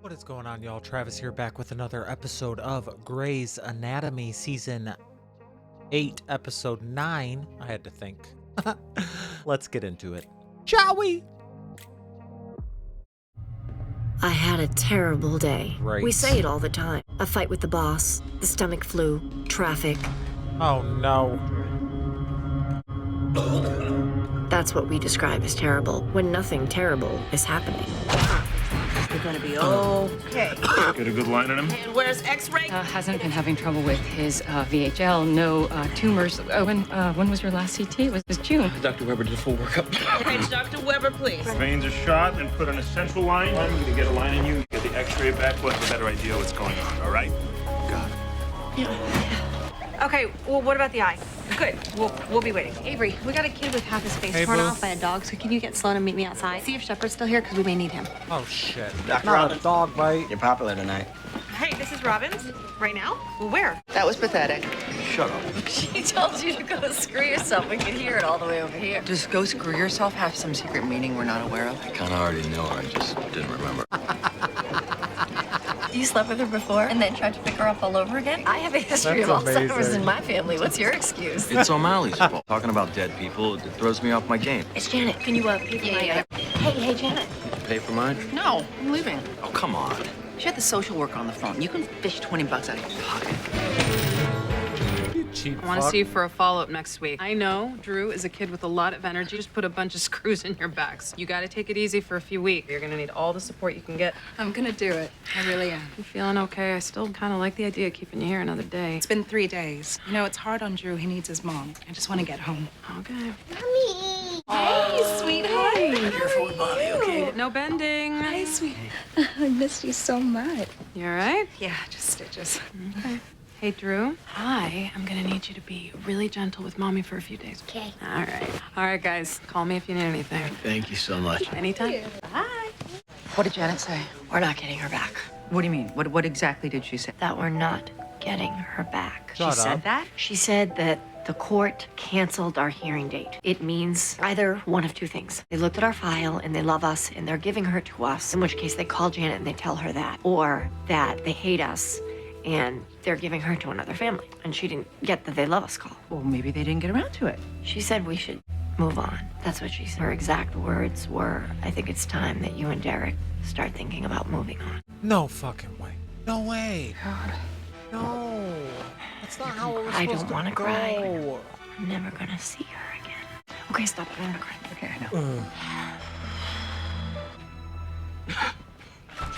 What is going on, y'all? Travis here, back with another episode of Grey's Anatomy, Season 8, Episode 9. I had to think. Let's get into it. Shall we? I had a terrible day. Right. We say it all the time. A fight with the boss, the stomach flu, traffic. Oh, no. That's what we describe as terrible, when nothing terrible is happening. You're gonna be okay. Get a good line on him. And where's X-ray? Hasn't been having trouble with his VHL, no tumors. When was your last CT? It was June. Dr. Weber did a full workup. Page Dr. Weber, please. Veins are shot and put on a central line. I'm gonna get a line on you. Get the X-ray back. We'll have a better idea what's going on. All right? Got it. Okay, well, what about the eye? Good. We'll be waiting. Avery, we got a kid with half his face Hey, torn boo. off by a dog, so can you get Sloan and meet me outside? See if Shepard's still here, because we may need him. Oh, shit. Dr. Not a Robbins. dog bite. You're popular tonight. Hey, this is Robbins. Right now? Well, where? That was pathetic. Shut up. She told you to go screw yourself. We could hear it all the way over here. Does go screw yourself have some secret meaning we're not aware of? I kind of already know her. I just didn't remember. You slept with her before and then tried to pick her up all over again? I have a history That's of Alzheimer's amazing. in my family. What's your excuse? It's O'Malley's fault. Talking about dead people, it throws me off my game. It's Janet. Can you pay for my... Hey, Janet. Pay for mine? No, I'm leaving. Oh, come on. She had the social worker on the phone. You can fish 20 bucks out of your pocket. You cheap I want to fuck. see you for a follow-up next week. I know Drew is a kid with a lot of energy. Just put a bunch of screws in your backs. You got to take it easy for a few weeks. You're going to need all the support you can get. I'm gonna do it. I really am. You feeling okay? I still kind of like the idea of keeping you here another day. It's been 3 days. You know, it's hard on Drew. He needs his mom. I just want to get home. Okay. Hey, sweetheart. Careful with Bobby, okay? No bending. Hi, sweetie. I missed you so much. You all right? Yeah, just stitches. Okay. Hey, Drew. I am going to need you to be really gentle with Mommy for a few days. Okay. All right. All right, guys. Call me if you need anything. Thank you so much. Anytime. What did Janet say? We're not getting her back. What do you mean? What exactly did she say? That we're not getting her back. Shut up. that? She said that the court canceled our hearing date. It means either one of two things. They looked at our file and they love us and they're giving her to us, in which case they call Janet and they tell her that. Or that they hate us and they're giving her to another family. And she didn't get the they love us call. Well, maybe they didn't get around to it. She said we should move on. That's what she said. Her exact words were, I think it's time that you and Derek start thinking about moving on. No fucking way. No way. No. That's not how it was I supposed don't to wanna go. cry. I'm never gonna see her again. Okay, stop it. I'm gonna cry. Okay, I know.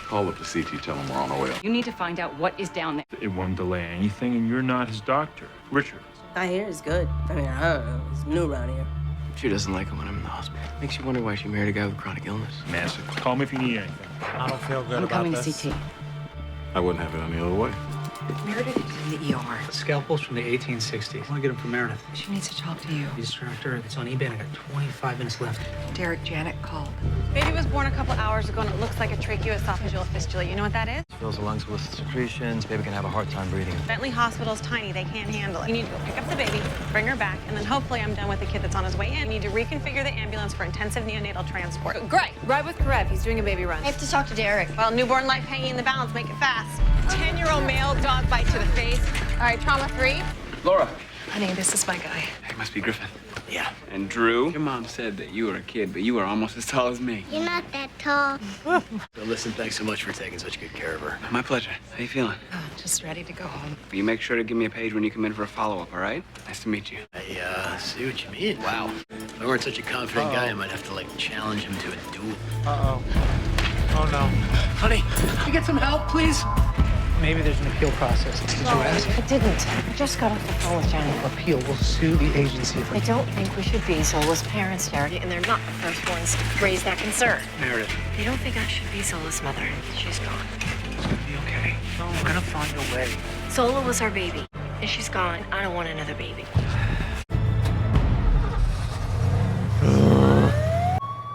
Call up the CT. Tell him we're on our way. You need to find out what is down there. It won't delay anything, and you're not his doctor. Richard. I hear it's good. I mean, I don't know. It's new around here. She doesn't like it when I'm in the hospital. Makes you wonder why she married a guy with chronic illness. Massive. Call me if you need anything. I don't feel good I'm about coming to this. CT. I wouldn't have it any other way. Meredith is in the ER. Scalpels from the 1860s. I want to get them from Meredith. She needs to talk to you. You distract her. It's on eBay. I got 25 minutes left. Derek, Janet called. Baby was born a couple hours ago, and it looks like a tracheoesophageal fistula. You know what that is? Fills the lungs with secretions. Baby can have a hard time breathing. Bentley Hospital's tiny. They can't handle it. You need to go pick up the baby, bring her back, and then hopefully I'm done with the kid that's on his way in. You need to reconfigure the ambulance for intensive neonatal transport. Great. Ride with Karev. He's doing a baby run. I have to talk to Derek. Well, newborn life hanging in the balance. Make it fast. 10-year-old male, dog bite to the face. All right, trauma 3. Laura. Honey, this is my guy. It must be Griffin. Yeah. And Drew, your mom said that you were a kid, but you were almost as tall as me. You're not that tall. So listen, thanks so much for taking such good care of her. My pleasure. How you feeling? Oh, just ready to go home. Will you make sure to give me a page when you come in for a follow-up, all right? Nice to meet you. I see what you mean. Wow. If I weren't such a confident guy, I might have to, challenge him to a duel. Uh-oh. Oh, no. Honey, can you get some help, please? Maybe there's an appeal process. Did you ask? I didn't. I just got off the phone with Janet. Appeal. We'll sue the agency for... I don't think we should be Zola's parents, Derek, and they're not the first ones to raise that concern. Meredith. They don't think I should be Zola's mother. She's gone. It's gonna be okay. We're gonna find a way. Zola was our baby, and she's gone. I don't want another baby.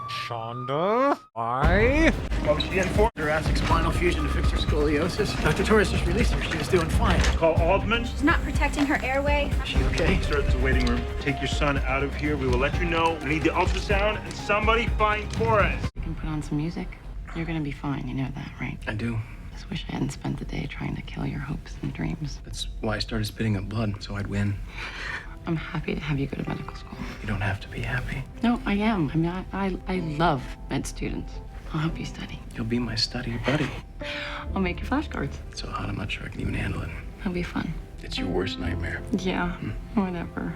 Shonda? Why? What was she in for? Thoracic spinal fusion to fix her scoliosis. Dr. Torres just released her. She was doing fine. Call Aldman. She's not protecting her airway. Is she okay? Start the waiting room. Take your son out of here. We will let you know. We need the ultrasound, and somebody find Torres. You can put on some music. You're gonna be fine, you know that, right? I do. Just wish I hadn't spent the day trying to kill your hopes and dreams. That's why I started spitting up blood, so I'd win. I'm happy to have you go to medical school. You don't have to be happy. No, I am. I mean, I love med students. I'll help you study. You'll be my study buddy. I'll make your flashcards. It's so hot, I'm not sure I can even handle it. It'll be fun. It's your worst nightmare. Yeah, whatever.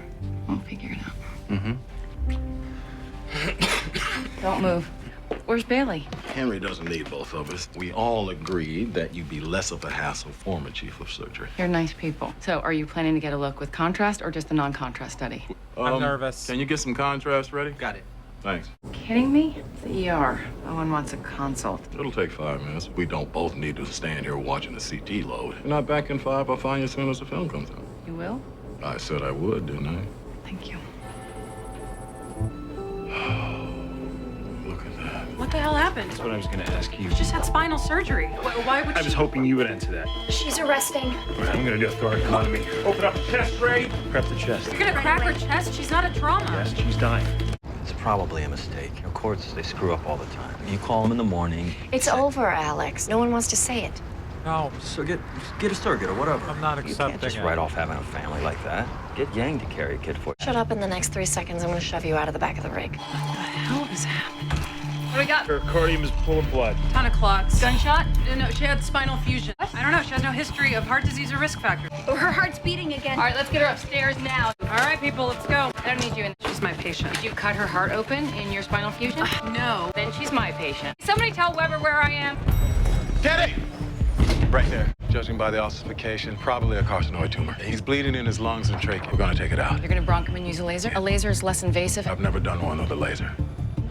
We'll figure it out. Don't move. Where's Bailey? Henry doesn't need both of us. We all agreed that you'd be less of a hassle, former chief of surgery. You're nice people. So are you planning to get a look with contrast or just a non-contrast study? I'm nervous. Can you get some contrast ready? Got it. Thanks. Kidding me? It's the ER. No one wants a consult. It'll take 5 minutes. We don't both need to stand here watching the CT load. You're not back in 5. I'll find you as soon as the film comes out. You will? I said I would, didn't I? Thank you. Look at that. What the hell happened? That's what I was gonna ask you. She just had spinal surgery. Why would I was hoping you would answer that. She's arresting. All right, I'm gonna do a thoracotomy. Open up the chest, Ray. Prep the chest. You're gonna crack her chest? She's not a trauma. Yes, she's dying. It's probably a mistake. You know, courts, they screw up all the time. You call them in the morning. It's over, Alex. No one wants to say it. No, So get a surrogate or whatever. I'm not You accepting can't just it. write off having a family like that. Get Yang to carry a kid for you. Shut up in the next 3 seconds. I'm going to shove you out of the back of the rig. What the hell is happening? What do we got? Her cardium is full of blood. Ton of clots. Gunshot? No, she had spinal fusion. I don't know. She has no history of heart disease or risk factors. Oh, her heart's beating again. All right, let's get her upstairs now. All right, people, let's go. I don't need you in. She's my patient. Did you cut her heart open in your spinal fusion? No. Then she's my patient. Somebody tell Weber where I am. Get it! Right there. Judging by the ossification, probably a carcinoid tumor. He's bleeding in his lungs and trachea. We're gonna take it out. You're gonna bronch him and use a laser? A laser is less invasive. I've never done one with a laser.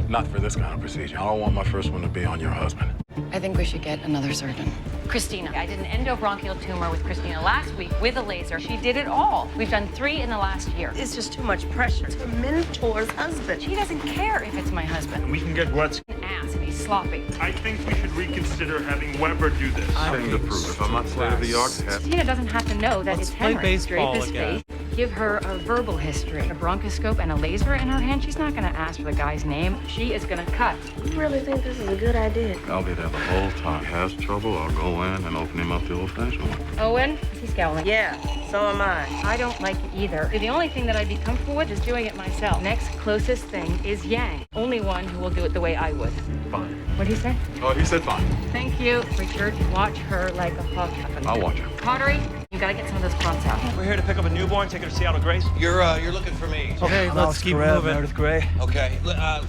Not for this kind of procedure. I don't want my first one to be on your husband. I think we should get another surgeon. Christina. I did an endobronchial tumor with Christina last week with a laser. She did it all. We've done 3 in the last year. It's just too much pressure. It's her mentor's husband. She doesn't care if it's my husband. We can get what's. An ass and he's sloppy. I think we should reconsider having Weber do this. Thing to prove. If I'm not state of the art, Christina doesn't have to know that Let's it's play Henry. baseball Drape his again. face. Give her a verbal history, a bronchoscope, and a laser in her hand. She's not gonna ask for the guy's name. She is gonna cut. You really think this is a good idea? I'll be there the whole time. If he has trouble, I'll go in and open him up the old-fashioned way. Owen, is he scowling? Yeah, so am I. I don't like it either. The only thing that I'd be comfortable with is doing it myself. Next closest thing is Yang. Only one who will do it the way I would. Fine. What'd he say? Oh, he said fine. Thank you. Richard, watch her like a hawk. I'll watch her. Pottery, you gotta get some of those clots out. We're here to pick up a newborn, take her to Seattle Grace. You're looking for me. Okay, let's keep moving. Meredith Gray. Okay.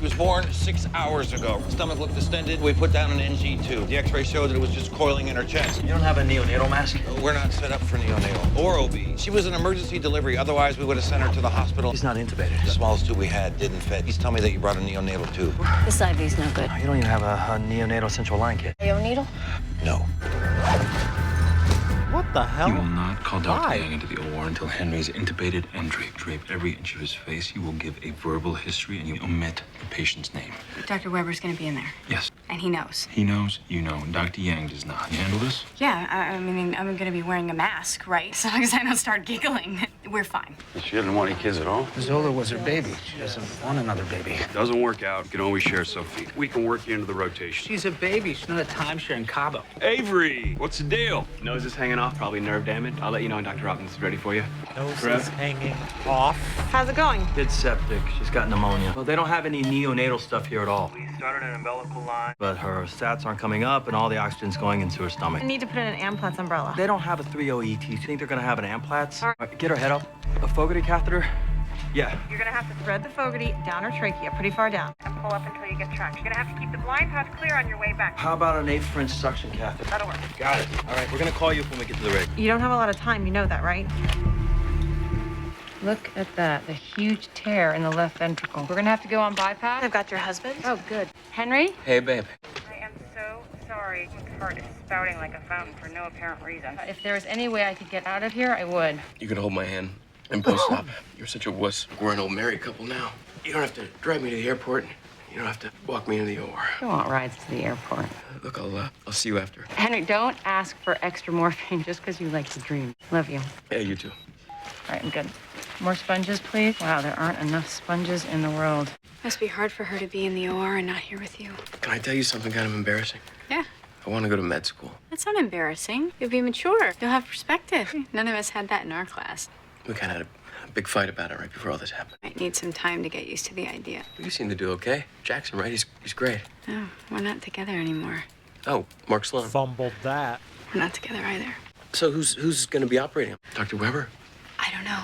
Was born 6 hours ago. Stomach looked distended. We put down an NG tube. The X-ray showed that it was just coiling in her chest. You don't have a neonatal mask? We're not set up for neonatal or OB. She was an emergency delivery. Otherwise, we would have sent her to the hospital. He's not intubated. The smallest tube we had didn't fit. Please tell me that you brought a neonatal tube. This IV's no good. You don't even have a neonatal central line kit. Leo needle? No. What the hell? You will not call Dr. Why? Yang into the OR until Henry is intubated and draped. Drape every inch of his face. You will give a verbal history and you omit the patient's name. Dr. Weber's gonna be in there, Yes. and he knows. He knows, you know. Dr. Yang does not. You handle this? Yeah, I mean, I'm gonna be wearing a mask, right? So long as I don't start giggling, we're fine. She didn't want any kids at all. Zola was her baby. She doesn't want another baby. Doesn't work out. You can always share Sophie. We can work you into the rotation. She's a baby. She's not a timeshare in Cabo. Avery, what's the deal? Nose is hanging off, probably nerve damage. I'll let you know when Dr. Robbins is ready for you. Nose is hanging off. How's it going? Kid's septic. She's got pneumonia. Well, they don't have any neonatal stuff here at all. We started an umbilical line. But her stats aren't coming up, and all the oxygen's going into her stomach. I need to put in an Amplatz umbrella. They don't have a 3.0 ET. Do you think they're gonna have an Amplatz? All right, get her head up. A Fogarty catheter? Yeah. You're gonna have to thread the Fogarty down her trachea, pretty far down, and pull up until you get traction. You're gonna have to keep the blind path clear on your way back. How about an 1/8 French suction catheter? That'll work. Got it. All right, we're gonna call you when we get to the rig. You don't have a lot of time, you know that, right? Look at that, the huge tear in the left ventricle. We're gonna have to go on bypass. I've got your husband. Oh, good. Henry? Hey, babe. I am so sorry. My heart is spouting like a fountain for no apparent reason. If there was any way I could get out of here, I would. You could hold my hand and post-op. You're such a wuss. We're an old married couple now. You don't have to drive me to the airport. You don't have to walk me into the OR. I want rides to the airport. Look, I'll see you after. Henry, don't ask for extra morphine just because you like to dream. Love you. Yeah, you too. All right, I'm good. More sponges, please. Wow, there aren't enough sponges in the world. Must be hard for her to be in the OR and not here with you. Can I tell you something kind of embarrassing? Yeah. I want to go to med school. That's not embarrassing. You'll be mature. You'll have perspective. None of us had that in our class. We kind of had a big fight about it right before all this happened. Might need some time to get used to the idea. You seem to do okay. Jackson, right? He's great. No, we're not together anymore. Oh, Mark Sloan. Fumbled that. We're not together either. So who's going to be operating him? Dr. Weber? I don't know.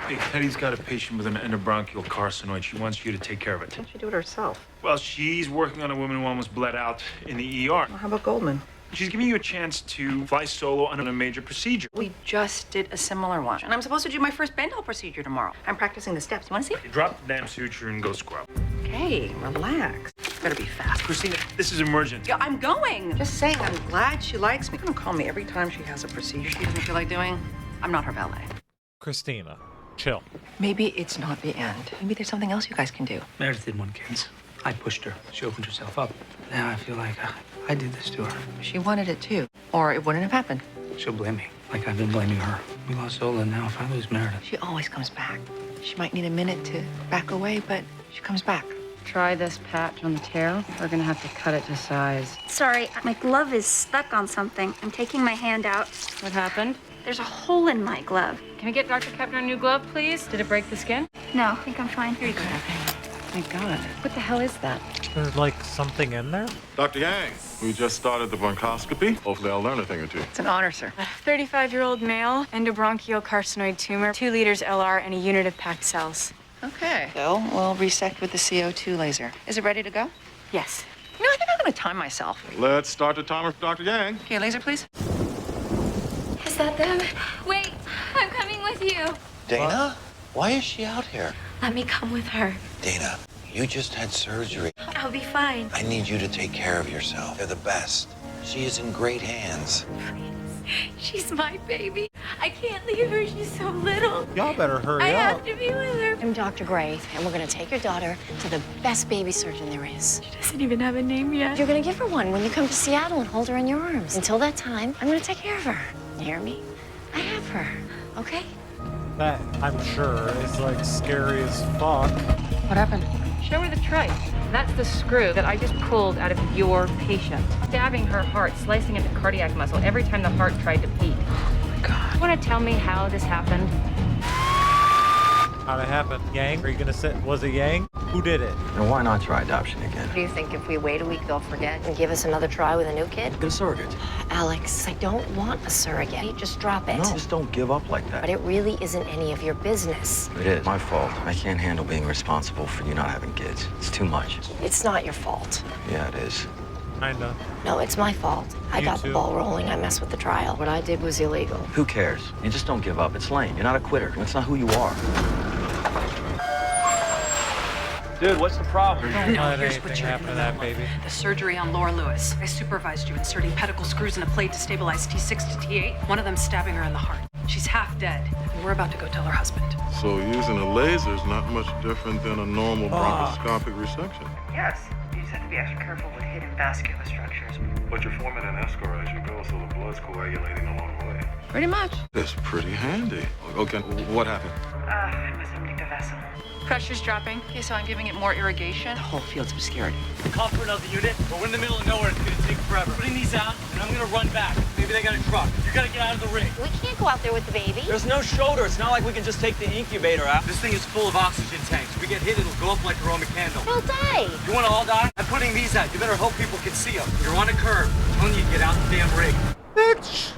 Hey, Hetty's got a patient with an endobronchial carcinoid. She wants you to take care of it. Why don't she do it herself? Well, she's working on a woman who almost bled out in the ER. Well, how about Goldman? She's giving you a chance to fly solo on a major procedure. We just did a similar one. And I'm supposed to do my first Bendel procedure tomorrow. I'm practicing the steps. You want to see? Drop the damn suture and go scrub. Okay, relax. Better be fast. Christina, this is emergent. Yeah, I'm going. Just saying, I'm glad she likes me. She's gonna call me every time she has a procedure she doesn't feel like doing. I'm not her valet. Christina, chill. Maybe it's not the end. Maybe there's something else you guys can do. Meredith did one case. I pushed her. She opened herself up. Now I feel like I did this to her. She wanted it too, or it wouldn't have happened. She'll blame me, like I've been blaming her. We lost Ola, now if I lose Meredith. She always comes back. She might need a minute to back away, but she comes back. Try this patch on the tail. We're gonna have to cut it to size. Sorry, my glove is stuck on something. I'm taking my hand out. What happened? There's a hole in my glove. Can we get Dr. Kepner a new glove, please? Did it break the skin? No, I think I'm fine. Here you go, Daphne. My God. What the hell is that? There's like something in there? Dr. Yang, we just started the bronchoscopy. Hopefully I'll learn a thing or two. It's an honor, sir. A 35-year-old male, endobronchial carcinoid tumor, 2 liters LR, and a unit of packed cells. Okay. So we'll resect with the CO2 laser. Is it ready to go? Yes. No, I think I'm gonna time myself. Let's start the timer for Dr. Yang. Okay, laser, please. Is that them? Wait, I'm coming with you. Dana? Why is she out here? Let me come with her. Dana, you just had surgery. I'll be fine. I need you to take care of yourself. You're the best. She is in great hands. She's my baby. I can't leave her. She's so little. Y'all better hurry I up. have to be with her. I'm Dr. Gray, and we're gonna take your daughter to the best baby surgeon there is. She doesn't even have a name yet. You're gonna give her one when you come to Seattle and hold her in your arms. Until that time, I'm gonna take care of her. You hear me? I have her, okay? That, I'm sure, is like scary as fuck. What happened? Show her the tray. That's the screw that I just pulled out of your patient. Stabbing her heart, slicing into cardiac muscle every time the heart tried to beat. Oh, my God. You want to tell me how this happened? How'd it happen? Yang? Are you gonna sit? Was it Yang? Who did it? And why not try adoption again? Do you think if we wait a week, they'll forget and give us another try with a new kid? Get a surrogate. Alex, I don't want a surrogate. Just drop it. No, just don't give up like that. But it really isn't any of your business. It is my fault. I can't handle being responsible for you not having kids. It's too much. It's not your fault. Yeah, it is. Kinda. No, it's my fault. I You got too. the ball rolling. I messed with the trial. What I did was illegal. Who cares? You just don't give up. It's lame. You're not a quitter. That's not who you are. Dude, what's the problem? Don't let here's anything what you're happen to gonna that baby. The surgery on Laura Lewis. I supervised you inserting pedicle screws in a plate to stabilize T6 to T8. One of them stabbing her in the heart. She's half dead. And we're about to go tell her husband. So using a laser is not much different than a normal bronchoscopic resection. Yes, you just have to be extra careful with hidden vascular structures. But you're forming an eschar as you go, so the blood's coagulating along the way. Pretty much. That's pretty handy. Okay, what happened? I must have nicked a vessel. Pressure's dropping. Okay, so I'm giving it more irrigation. The whole field's obscured. Call for another unit, but we're in the middle of nowhere. It's gonna take forever. Putting these out, and I'm gonna run back. Maybe they got a truck. You gotta get out of the ring. We can't go out there with the baby. There's no shoulder. It's not like we can just take the incubator out. This thing is full of oxygen tanks. If we get hit, it'll go up like a Roman candle. We'll die. You wanna all die? I'm putting these out. You better hope people can see them. You're on a curve. I'm telling you, get out the damn rig. Bitch!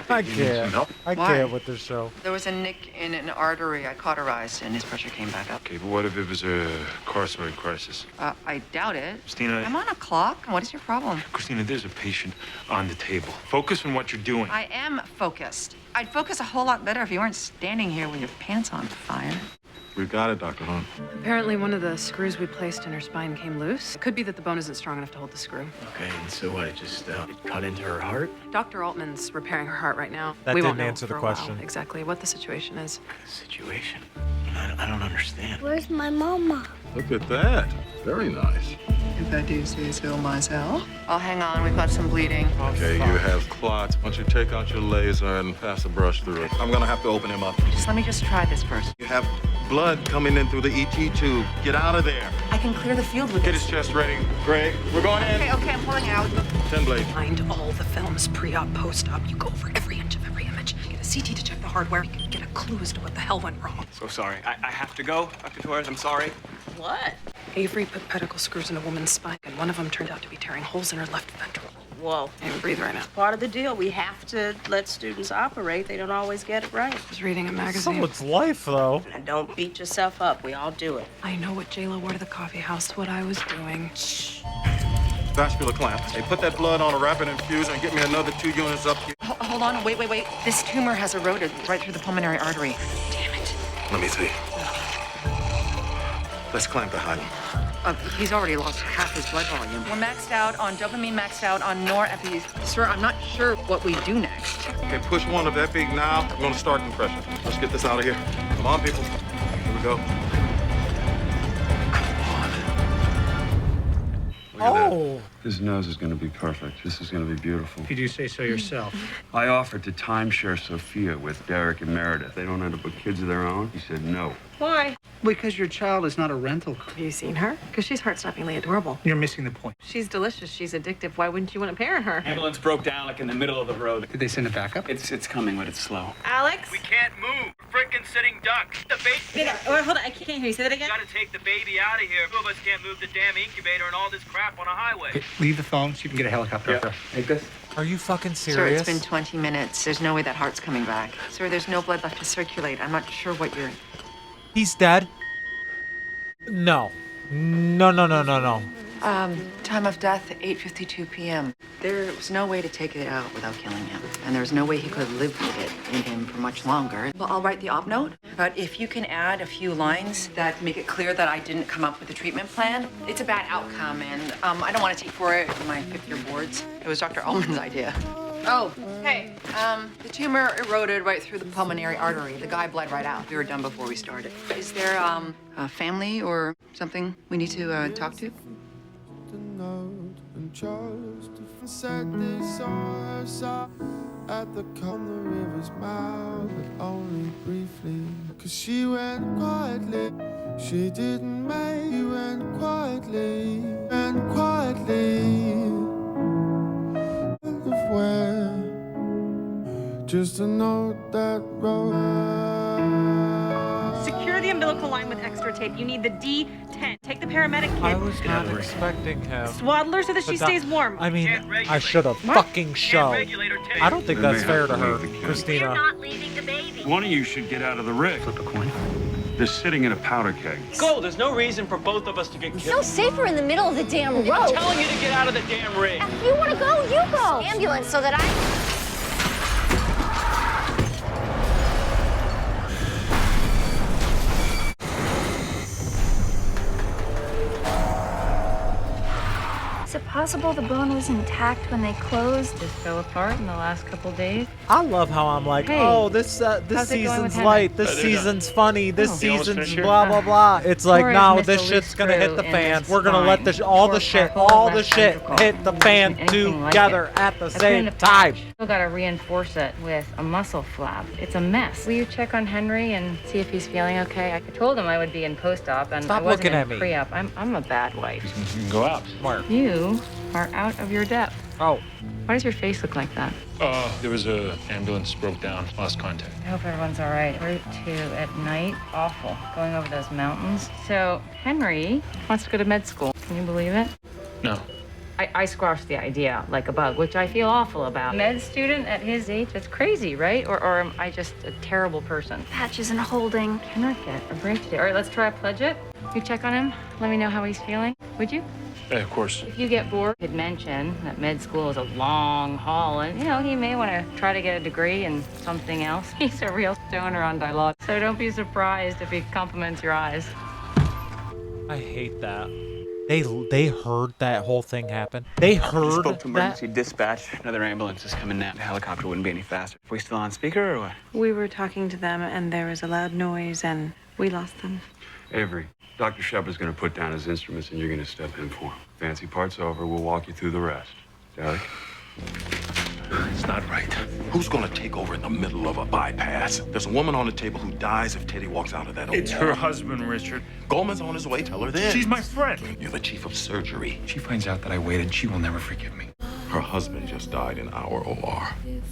I can't. I Why? can't with this show. There was a nick in an artery I cauterized, and his pressure came back up. Okay, but what if it was a carcinoid crisis? I doubt it. Christina, I'm on a clock. What is your problem? Christina, there's a patient on the table. Focus on what you're doing. I am focused. I'd focus a whole lot better if you weren't standing here with your pants on fire. We got it, Dr. Hunt. Apparently one of the screws we placed in her spine came loose. It could be that the bone isn't strong enough to hold the screw. Okay, and so what? It just it cut into her heart? Dr. Altman's repairing her heart right now. That we won't didn't know answer the for a while question. exactly what the situation is. Situation? I don't understand. Where's my mama? Look at that. Very nice. If I do say so myself. Oh, hang on. We've got some bleeding. Okay, you have clots. Why don't you take out your laser and pass a brush through it? I'm gonna have to open him up. Let me just try this first. You have blood coming in through the ET tube. Get out of there. I can can clear the field with Get this. his chest ready. Greg, we're going in. Okay, I'm pulling out. 10 blades. Find all the films, pre-op, post-op. You go over every inch of every image. Get a CT to check the hardware. You can get a clue as to what the hell went wrong. So sorry. I have to go, Dr. Torres. I'm sorry. What? Avery put pedicle screws in a woman's spine, and one of them turned out to be tearing holes in her left ventricle. Whoa. I can't breathe right now. Part of the deal. We have to let students operate. They don't always get it right. I was reading a magazine. Someone's life, though. And don't beat yourself up. We all do it. I know what J-Lo wore to the coffee house, what I was doing. Shh. Vascular clamp. Hey, put that blood on a rapid infuser and get me another 2 units up here. Hold on, wait. This tumor has eroded right through the pulmonary artery. Damn it. Let me see. Let's clamp the hot. He's already lost half his blood volume. We're maxed out on dopamine, maxed out on norepi. Sir, I'm not sure what we do next. Okay, push one of epi now. We're gonna start compression. Let's get this out of here. Come on, people. Here we go. Look at that. His nose is going to be perfect. This is going to be beautiful. If you do say so yourself. I offered to timeshare Sophia with Derek and Meredith. They don't end up with kids of their own. He said no. Why? Because your child is not a rental car. Have you seen her? Because she's heart-stoppingly adorable. You're missing the point. She's delicious. She's addictive. Why wouldn't you want to parent her? Ambulance broke down like in the middle of the road. Did they send it back up? It's coming, but it's slow. Alex? We can't move. We're freaking sitting ducks. The baby. Hold on. I can't hear you. Say that again. Gotta take the baby out of here. Two of us can't move the damn incubator and all this crap on a highway. Okay, leave the phone so you can get a helicopter up there. Take this. Are you fucking Sir, serious? it's been 20 minutes. There's no way that heart's coming back. Sir, there's no blood left to circulate. I'm not sure what you're... He's dead? No. No. Time of death, 8:52 p.m. There was no way to take it out without killing him. And there was no way he could have lived with it in him for much longer. Well, I'll write the op note, but if you can add a few lines that make it clear that I didn't come up with a treatment plan, it's a bad outcome, and I don't want to take for it my fifth-year boards. It was Dr. Ullman's idea. Oh, hey, the tumor eroded right through the pulmonary artery. The guy bled right out. We were done before we started. Is there, a family or something we need to, talk to? And chose to set this on her side at the river's mouth, but only briefly. Cause she went quietly, she didn't make. She went quietly, of where, just a note that wrote. Secure the umbilical line with extra tape. You need the D10. Take the paramedic kit. I was not expecting him. Swaddle her so that she stays warm. I mean, I should have fucking shown. I don't think that's fair to her, Christina. Not leaving the baby. One of you should get out of the rig. Flip a coin. They're sitting in a powder keg. Go. There's no reason for both of us to get It's killed. so safer in the middle of the damn road. I'm telling you to get out of the damn rig. If you want to go, you go. Ambulance so that I... Is it possible the bone was intact when they closed? Just fell apart in the last couple days. I love how I'm like, Hey, oh, this how's it going with season's Henry? light, this season's funny, this Oh. You almost season's finished here? blah blah blah. It's like, Torres no, missed this a shit's loose gonna hit the screw in fan. his We're gonna let spine. all the Torn shit, tackle, all the left shit ventricle. hit the fan Anything like together it. at the I put same in a time. patch. Still gotta reinforce it with a muscle flap. It's a mess. Will you check on Henry and see if he's feeling okay? I told him I would be in post-op and Stop I wasn't looking in at me. pre-op. I'm a bad wife. You can go out. Smart. You are out of your depth. Oh. Why does your face look like that? There was a ambulance broke down. Lost contact. I hope everyone's all right. Route 2 at night, awful. Going over those mountains. So Henry wants to go to med school. Can you believe it? No. I squashed the idea like a bug, which I feel awful about. Med student at his age, that's crazy, right? Or am I just a terrible person? Patch isn't holding. Cannot get a break today. All right, let's try a pledge it. You check on him. Let me know how he's feeling. Would you? Yeah, of course. If you get bored, you could mention that med school is a long haul, and he may want to try to get a degree in something else. He's a real stoner on dialogue, so don't be surprised if he compliments your eyes. I hate that. They heard that whole thing happen. They heard Spoke to that. emergency dispatch. Another ambulance is coming now. The helicopter wouldn't be any faster. Are we still on speaker or what? We were talking to them, and there was a loud noise, and we lost them. Avery, Dr. Shepard's going to put down his instruments and you're going to step in for him. Fancy part's over. We'll walk you through the rest. Derek? It's not right. Who's gonna take over in the middle of a bypass? There's a woman on the table who dies if Teddy walks out of that. It's her husband, Richard. Goldman's on his way. Tell her this. She's my friend. You're the chief of surgery. She finds out that I waited, she will never forgive me. Her husband just died in our OR.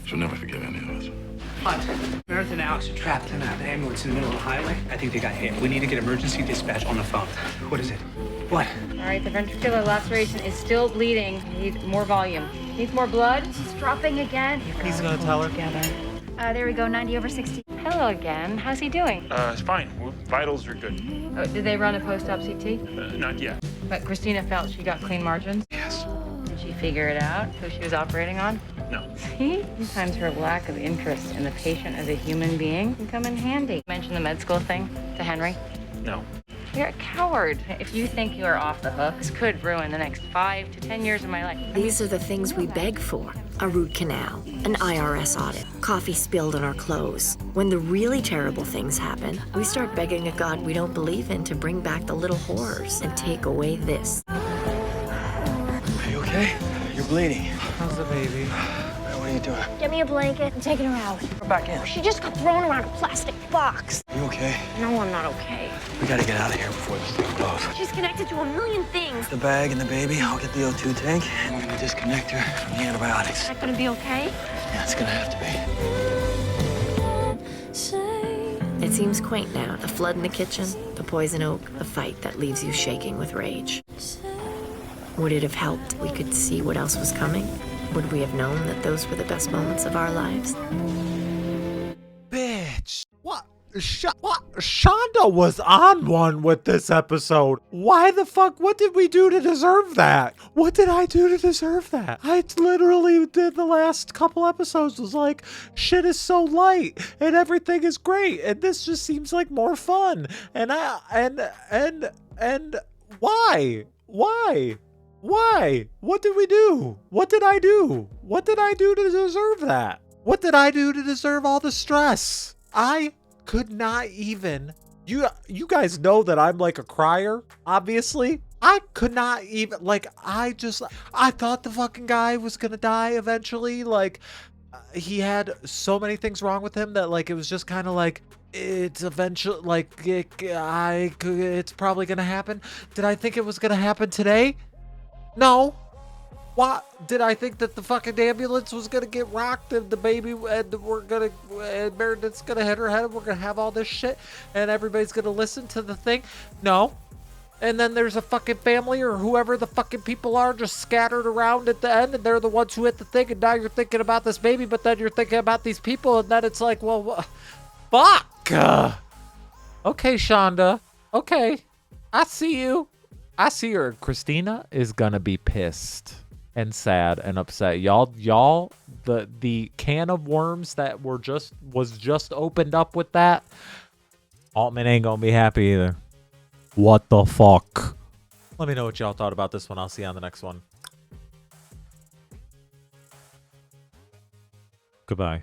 She'll never forgive any of us. Hunt, Meredith and Alex are trapped in an ambulance in the middle of the highway. I think they got hit. We need to get emergency dispatch on the phone. What is it? What? All right, the ventricular laceration is still bleeding. Needs more volume. Needs more blood. She's dropping again. He's gonna tell her. There we go, 90/60. Hello again. How's he doing? It's fine. Vitals are good. Oh, did they run a post-op CT? Not yet. But Christina felt she got clean margins? Yes. Did she figure it out, who she was operating on? No. See? Sometimes her lack of interest in the patient as a human being can come in handy. Mention the med school thing to Henry? No. You're a coward. If you think you are off the hook, this could ruin the next 5 to 10 years of my life. These are the things we beg for. A root canal, an IRS audit, coffee spilled on our clothes. When the really terrible things happen, we start begging a God we don't believe in to bring back the little horrors and take away this. Are you okay? You're bleeding. How's the baby? What are you doing? Get me a blanket. I'm taking her out. We're back in. She just got thrown around a plastic box. You okay? No, I'm not okay. We gotta get out of here before this thing blows. She's connected to a million things. The bag and the baby, I'll get the O2 tank, and we're gonna disconnect her from the antibiotics. Is that gonna be okay? Yeah, it's gonna have to be. It seems quaint now. The flood in the kitchen, the poison oak, the fight that leaves you shaking with rage. Would it have helped we could see what else was coming? Would we have known that those were the best moments of our lives? Bitch. What? Shonda was on one with this episode. Why the fuck? What did we do to deserve that? What did I do to deserve that? I literally did the last couple episodes was like, shit is so light and everything is great and this just seems like more fun. And why? Why? What did we do? What did I do? What did I do to deserve that? What did I do to deserve all the stress? I could not even... You guys know that I'm like a crier, obviously. I could not even... Like, I thought the fucking guy was gonna die eventually. Like, he had so many things wrong with him that, like, it was just kind of like... It's eventually... Like, it's probably gonna happen. Did I think it was gonna happen today? No. What? Did I think that the fucking ambulance was gonna get rocked and the baby and Meredith's gonna hit her head and we're gonna have all this shit and everybody's gonna listen to the thing? No. And then there's a fucking family or whoever the fucking people are just scattered around at the end and they're the ones who hit the thing and now you're thinking about this baby but then you're thinking about these people and then it's like, well, fuck. Okay, Shonda. Okay. I see you. I see her. Christina is gonna be pissed and sad and upset. Y'all, the can of worms that was just opened up with that, Altman ain't gonna be happy either. What the fuck? Let me know what y'all thought about this one. I'll see you on the next one. Goodbye.